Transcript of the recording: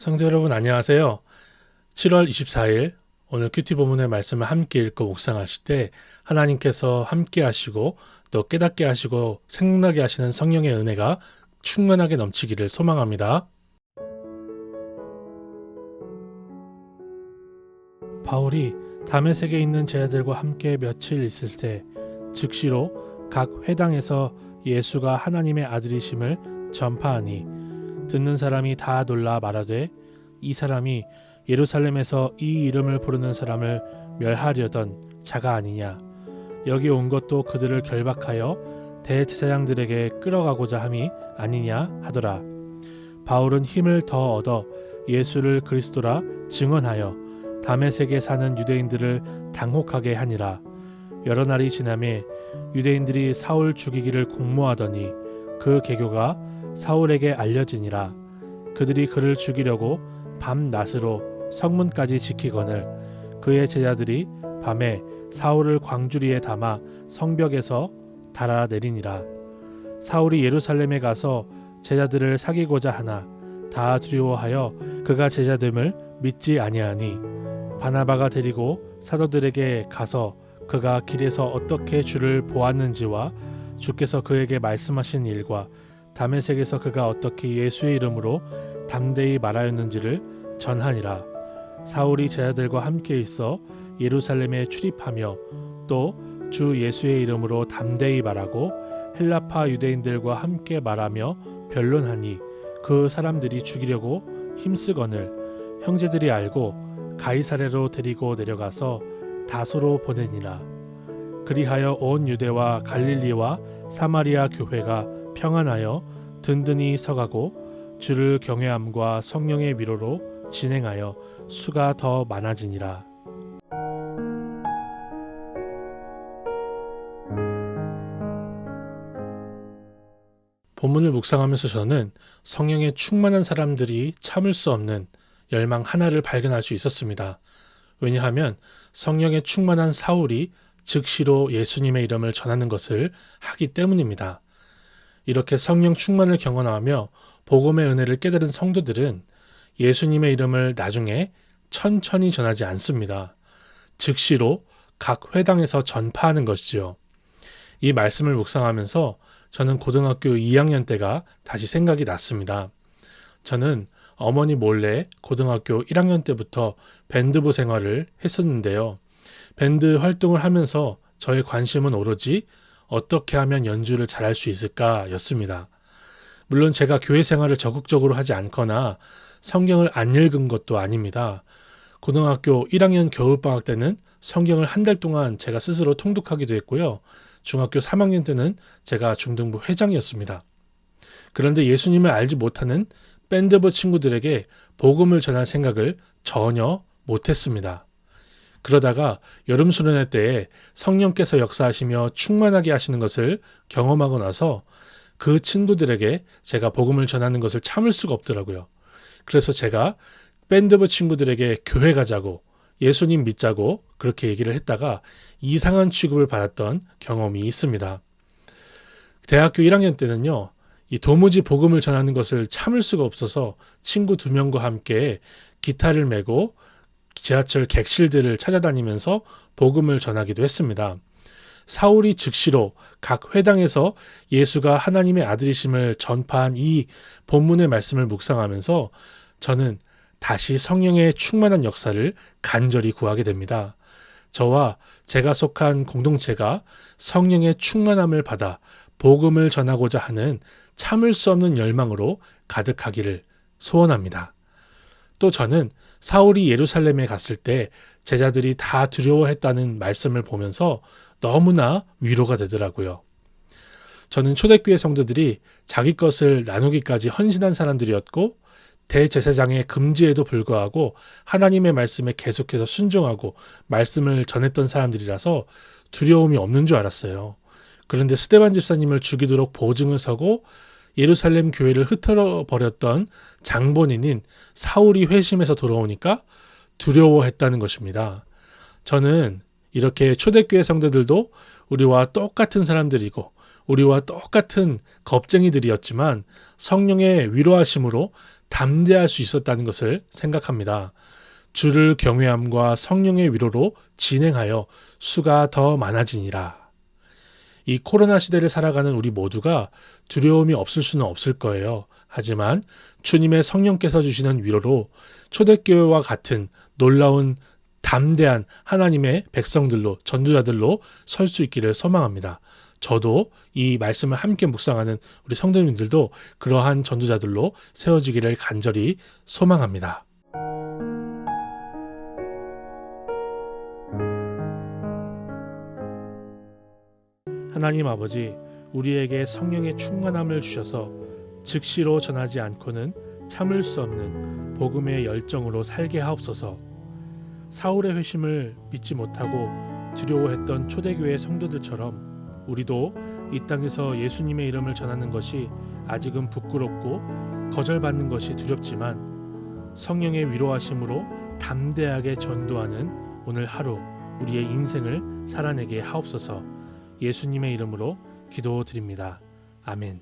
성도 여러분 안녕하세요. 7월 24일 오늘 큐티 본문의 말씀을 함께 읽고 묵상하실 때 하나님께서 함께 하시고 또 깨닫게 하시고 생각나게 하시는 성령의 은혜가 충만하게 넘치기를 소망합니다. 바울이 다메섹에 있는 제자들과 함께 며칠 있을 때 즉시로 각 회당에서 예수가 하나님의 아들이심을 전파하니 듣는 사람이 다 놀라 말하되 이 사람이 예루살렘에서 이 이름을 부르는 사람을 멸하려던 자가 아니냐. 여기 온 것도 그들을 결박하여 대제사장들에게 끌어가고자 함이 아니냐 하더라. 바울은 힘을 더 얻어 예수를 그리스도라 증언하여 다메섹에 사는 유대인들을 당혹하게 하니라. 여러 날이 지나매 유대인들이 사울 죽이기를 공모하더니 그 계교가 사울에게 알려지니라. 그들이 그를 죽이려고 밤낮으로 성문까지 지키거늘 그의 제자들이 밤에 사울을 광주리에 담아 성벽에서 달아내리니라. 사울이 예루살렘에 가서 제자들을 사귀고자 하나 다 두려워하여 그가 제자됨을 믿지 아니하니 바나바가 데리고 사도들에게 가서 그가 길에서 어떻게 주를 보았는지와 주께서 그에게 말씀하신 일과 다메섹에서 그가 어떻게 예수의 이름으로 담대히 말하였는지를 전하니라. 사울이 제자들과 함께 있어 예루살렘에 출입하며 또 주 예수의 이름으로 담대히 말하고 헬라파 유대인들과 함께 말하며 변론하니 그 사람들이 죽이려고 힘쓰거늘 형제들이 알고 가이사랴로 데리고 내려가서 다소로 보내니라. 그리하여 온 유대와 갈릴리와 사마리아 교회가 평안하여 든든히 서가고 주를 경외함과 성령의 위로로 진행하여 수가 더 많아지니라. 본문을 묵상하면서 저는 성령에 충만한 사람들이 참을 수 없는 열망 하나를 발견할 수 있었습니다. 왜냐하면 성령에 충만한 사울이 즉시로 예수님의 이름을 전하는 것을 하기 때문입니다. 이렇게 성령 충만을 경험하며 복음의 은혜를 깨달은 성도들은 예수님의 이름을 나중에 천천히 전하지 않습니다. 즉시로 각 회당에서 전파하는 것이지요. 이 말씀을 묵상하면서 저는 고등학교 2학년 때가 다시 생각이 났습니다. 저는 어머니 몰래 고등학교 1학년 때부터 밴드부 생활을 했었는데요. 밴드 활동을 하면서 저의 관심은 오로지 어떻게 하면 연주를 잘할 수 있을까 였습니다. 물론 제가 교회 생활을 적극적으로 하지 않거나 성경을 안 읽은 것도 아닙니다. 고등학교 1학년 겨울방학 때는 성경을 한 달 동안 제가 스스로 통독하기도 했고요. 중학교 3학년 때는 제가 중등부 회장이었습니다. 그런데 예수님을 알지 못하는 밴드부 친구들에게 복음을 전할 생각을 전혀 못했습니다. 그러다가 여름 수련회 때에 성령께서 역사하시며 충만하게 하시는 것을 경험하고 나서 그 친구들에게 제가 복음을 전하는 것을 참을 수가 없더라고요. 그래서 제가 밴드부 친구들에게 교회 가자고 예수님 믿자고 그렇게 얘기를 했다가 이상한 취급을 받았던 경험이 있습니다. 대학교 1학년 때는요. 이 도무지 복음을 전하는 것을 참을 수가 없어서 친구 2명과 함께 기타를 메고 지하철 객실들을 찾아다니면서 복음을 전하기도 했습니다. 사울이 즉시로 각 회당에서 예수가 하나님의 아들이심을 전파한 이 본문의 말씀을 묵상하면서 저는 다시 성령의 충만한 역사를 간절히 구하게 됩니다. 저와 제가 속한 공동체가 성령의 충만함을 받아 복음을 전하고자 하는 참을 수 없는 열망으로 가득하기를 소원합니다. 또 저는 사울이 예루살렘에 갔을 때 제자들이 다 두려워했다는 말씀을 보면서 너무나 위로가 되더라고요. 저는 초대교회 성도들이 자기 것을 나누기까지 헌신한 사람들이었고 대제사장의 금지에도 불구하고 하나님의 말씀에 계속해서 순종하고 말씀을 전했던 사람들이라서 두려움이 없는 줄 알았어요. 그런데 스데반 집사님을 죽이도록 보증을 서고 예루살렘 교회를 흩어져 버렸던 장본인인 사울이 회심해서 돌아오니까 두려워했다는 것입니다. 저는 이렇게 초대교회 성도들도 우리와 똑같은 사람들이고 우리와 똑같은 겁쟁이들이었지만 성령의 위로하심으로 담대할 수 있었다는 것을 생각합니다. 주를 경외함과 성령의 위로로 진행하여 수가 더 많아지니라. 이 코로나 시대를 살아가는 우리 모두가 두려움이 없을 수는 없을 거예요. 하지만 주님의 성령께서 주시는 위로로 초대교회와 같은 놀라운 담대한 하나님의 백성들로, 전도자들로 설 수 있기를 소망합니다. 저도 이 말씀을 함께 묵상하는 우리 성도님들도 그러한 전도자들로 세워지기를 간절히 소망합니다. 하나님 아버지, 우리에게 성령의 충만함을 주셔서 즉시로 전하지 않고는 참을 수 없는 복음의 열정으로 살게 하옵소서. 사울의 회심을 믿지 못하고 두려워했던 초대교회 성도들처럼 우리도 이 땅에서 예수님의 이름을 전하는 것이 아직은 부끄럽고 거절받는 것이 두렵지만 성령의 위로하심으로 담대하게 전도하는 오늘 하루 우리의 인생을 살아내게 하옵소서. 예수님의 이름으로 기도드립니다. 아멘.